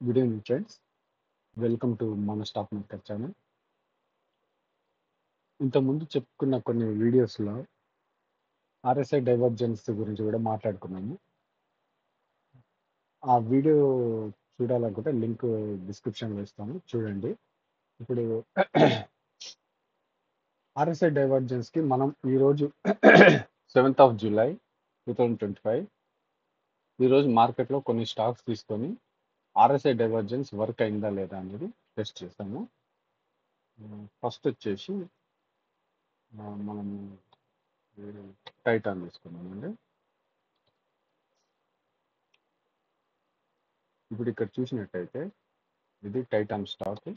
Good evening friends, welcome to మన stock market channel. ఇంతకుముందు చెప్పుకున్న కొన్ని వీడియోస్లో ఆర్ఎస్ఐ డైవర్జెన్స్ గురించి కూడా మాట్లాడుకున్నాము. ఆ వీడియో చూడాలనుకుంటే లింక్ డిస్క్రిప్షన్లో ఇస్తాను, చూడండి. ఇప్పుడు ఆర్ఎస్ఐ డైవర్జెన్స్కి మనం ఈరోజు 7th of July 2025 ఈరోజు మార్కెట్లో కొన్ని స్టాక్స్ తీసుకొని ఆర్ఎస్ఐ డైవర్జెన్స్ వర్క్ అయిందా లేదా అనేది టెస్ట్ చేస్తాము. ఫస్ట్ వచ్చేసి మనం టైటాన్ తీసుకున్నామండి. ఇప్పుడు ఇక్కడ చూసినట్టయితే ఇది టైటాన్ స్టాక్.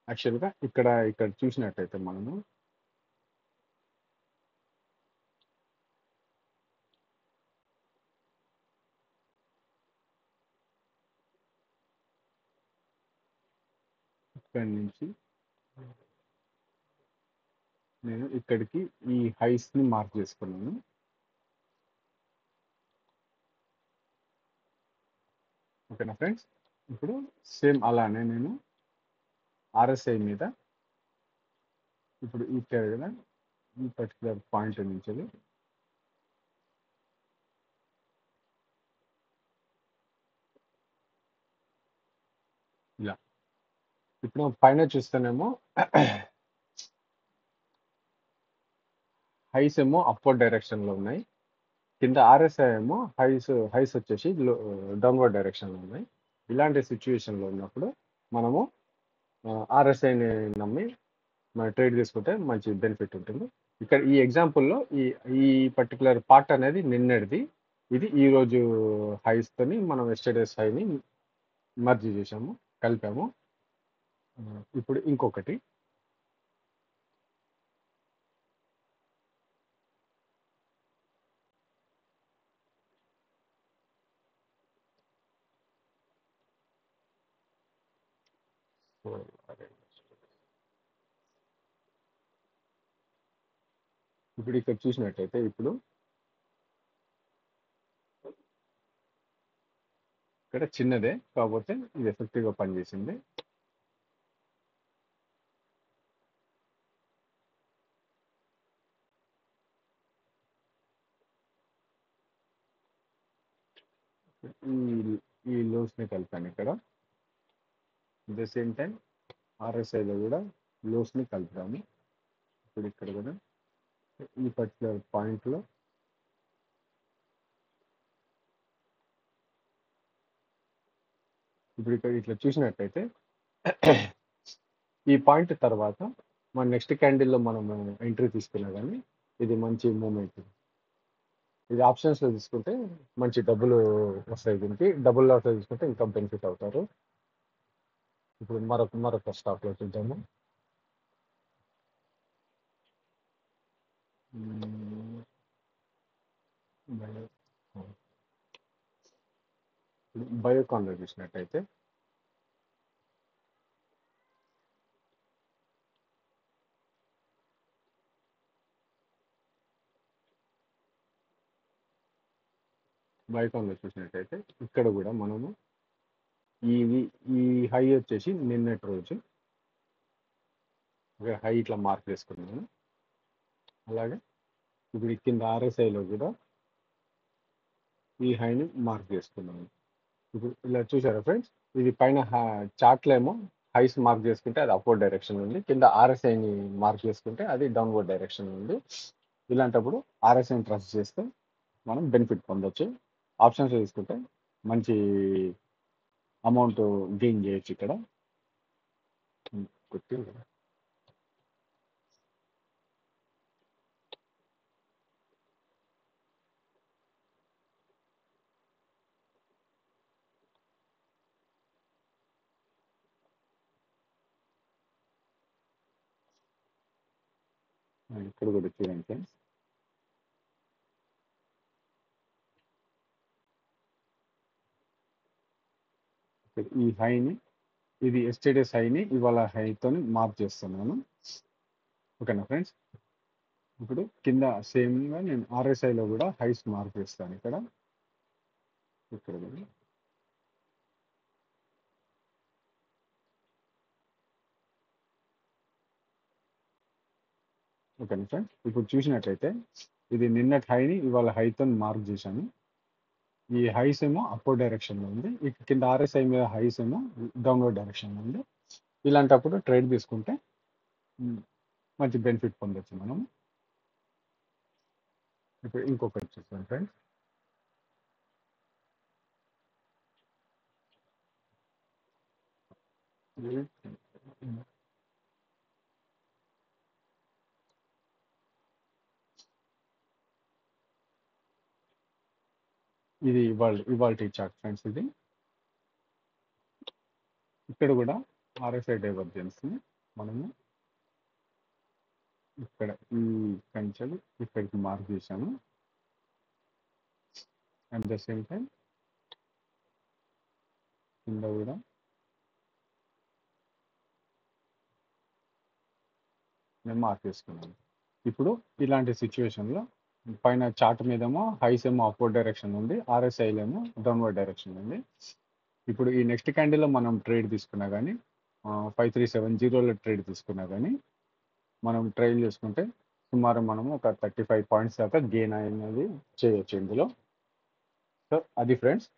యాక్చువల్గా ఇక్కడ చూసినట్టయితే మనము ఇక్కడి నుంచి నేను ఇక్కడికి ఈ హైస్ ని మార్క్ చేసుకున్నాను. ఓకేనా ఫ్రెండ్స్, ఇప్పుడు సేమ్ అలానే నేను ఆర్ఎస్ఐ మీద ఇప్పుడు ఇక్కడ కదా ఈ పర్టికులర్ పాయింట్ నుంచి ఇలా ఇప్పుడు పైన చూస్తేనేమో హైస్ ఏమో అప్వర్డ్ డైరెక్షన్ లో ఉన్నాయి, కింద ఆర్ఎస్ఐ ఏమో హైస్ వచ్చేసి డౌన్వర్డ్ డైరెక్షన్ లో ఉన్నాయి. ఇలాంటి సిచ్యువేషన్ లో ఉన్నప్పుడు మనము ఆర్ఎస్ఐని నమ్మి మనం ట్రేడ్ తీసుకుంటే మంచి బెనిఫిట్ ఉంటుంది. ఇక్కడ ఈ ఎగ్జాంపుల్లో ఈ ఈ పర్టికులర్ పార్ట్ అనేది నిన్నటిది, ఇది ఈ రోజు హైస్ తోని మనం ఎస్టర్డేస్ హైని మర్జ్ చేసాము, కలిపాము. ఇప్పుడు ఇంకొకటి ఇప్పుడు ఇక్కడ చూసినట్టయితే ఇప్పుడు ఇక్కడ చిన్నదే కాకపోతే ఇది ఎఫెక్టివ్ గా పనిచేసింది. ఈ లోస్ ని కలిపాను ఇక్కడ. అట్ ద సేమ్ టైం ఆర్ఎస్ఐలో కూడా లోస్ ని కలుపుతాము. ఇప్పుడు ఇక్కడ కూడా ఈ పర్టికులర్ పాయింట్ లో ఇప్పుడు ఇక్కడ ఇట్లా చూసినట్టయితే ఈ పాయింట్ తర్వాత మన నెక్స్ట్ క్యాండిల్లో మనం ఎంట్రీ తీసుకున్నా కానీ ఇది మంచి మూమెంట్. ఇది ఆప్షన్స్ లో తీసుకుంటే మంచి డబ్బులు వస్తాయి, దీనికి డబుల్ లాట్ లో తీసుకుంటే ఇంకా బెనిఫిట్ అవుతారు. ఇప్పుడు మరొక స్టాక్ లో చూద్దాము. బయోకాన్ లో చూసినట్టయితే ఇక్కడ కూడా మనము ఈ హై వచ్చేసి నిన్నటి రోజు హై ఇట్లా మార్క్ చేసుకున్నాను. అలాగే ఇప్పుడు కింద ఆర్ఎస్ఐలో కూడా ఈ హైని మార్క్ చేసుకున్నాను. ఇప్పుడు ఇలా చూసారా ఫ్రెండ్స్, ఇది పైన చార్ట్లో ఏమో హైస్ మార్క్ చేసుకుంటే అది అప్వర్డ్ డైరెక్షన్ ఉంది, కింద ఆర్ఎస్ఐని మార్క్ చేసుకుంటే అది డౌన్వర్డ్ డైరెక్షన్ ఉంది. ఇలాంటప్పుడు ఆర్ఎస్ఐని ట్రస్ట్ చేస్తే మనం బెనిఫిట్ పొందొచ్చు. ఆప్షన్స్ తీసుకుంటే మంచి అమౌంట్ గెయిన్ చేయొచ్చు. ఇక్కడ ఇక్కడ కూడా చూడండి ఫ్రెండ్స్, ఈ హైని ఇది ఎస్టర్డేస్ హైని ఇవాళ హైతో మార్క్ చేస్తున్నాను. ఓకేనా ఫ్రెండ్స్, ఇప్పుడు కింద సేమ్గా నేను ఆర్ఎస్ఐలో కూడా హైస్ మార్క్ చేస్తాను. ఇక్కడ ఇక్కడ కూడా ఓకేనా ఫ్రెండ్స్. ఇప్పుడు చూసినట్లయితే ఇది నిన్నటి హైని ఇవాళ హైతో మార్క్ చేశాను. ఈ హైస్ ఏమో అప్వర్డ్ డైరెక్షన్లో ఉంది, ఈ కింద ఆర్ఎస్ఐ మీద హైస్ ఏమో డౌన్వర్డ్ డైరెక్షన్లో ఉంది. ఇలాంటప్పుడు ట్రేడ్ తీసుకుంటే మంచి బెనిఫిట్ పొందొచ్చు మనం. ఇప్పుడు ఇంకొకటి చూస్తాం ఫ్రెండ్స్. ఇది ఇవాళ చార్ట్ ఫ్రెండ్స్. ఇది ఇక్కడ కూడా ఆర్ఎస్ఐ డైవర్జెన్స్ ని మనము ఇక్కడ ఈ కంచెలు ఇక్కడికి మార్క్ చేశాము. అట్ ద సేమ్ టైం కింద కూడా నేను మార్క్ చేసుకున్నాను. ఇప్పుడు ఇలాంటి సిచ్యువేషన్లో పైన చార్ట్ మీదేమో హైస్ ఏమో అప్వర్డ్ డైరెక్షన్ ఉంది, ఆర్ఎస్ఐలేమో డౌన్వర్డ్ డైరెక్షన్ ఉంది. ఇప్పుడు ఈ నెక్స్ట్ క్యాండిల్లో మనం ట్రేడ్ తీసుకున్నా కానీ 5370లో ట్రేడ్ తీసుకున్నా కానీ మనం ట్రైల్ చేసుకుంటే సుమారు మనము ఒక 35 పాయింట్స్ దాకా గెయిన్ అనేది చేయొచ్చు ఇందులో. సో అది ఫ్రెండ్స్.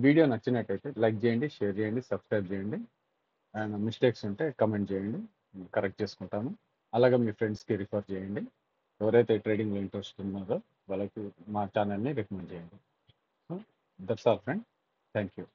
వీడియో నచ్చినట్టయితే లైక్ చేయండి, షేర్ చేయండి, సబ్స్క్రైబ్ చేయండి. అండ్ మిస్టేక్స్ ఉంటే కమెంట్ చేయండి, కరెక్ట్ చేసుకుంటాను. అలాగే మీ ఫ్రెండ్స్కి రిఫర్ చేయండి. ఎవరైతే ట్రేడింగ్లో ఇంట్రెస్ట్ ఉన్నారో వాళ్ళకి మా ఛానల్ని రికమెండ్ చేయండి. So that's all friend. Thank you.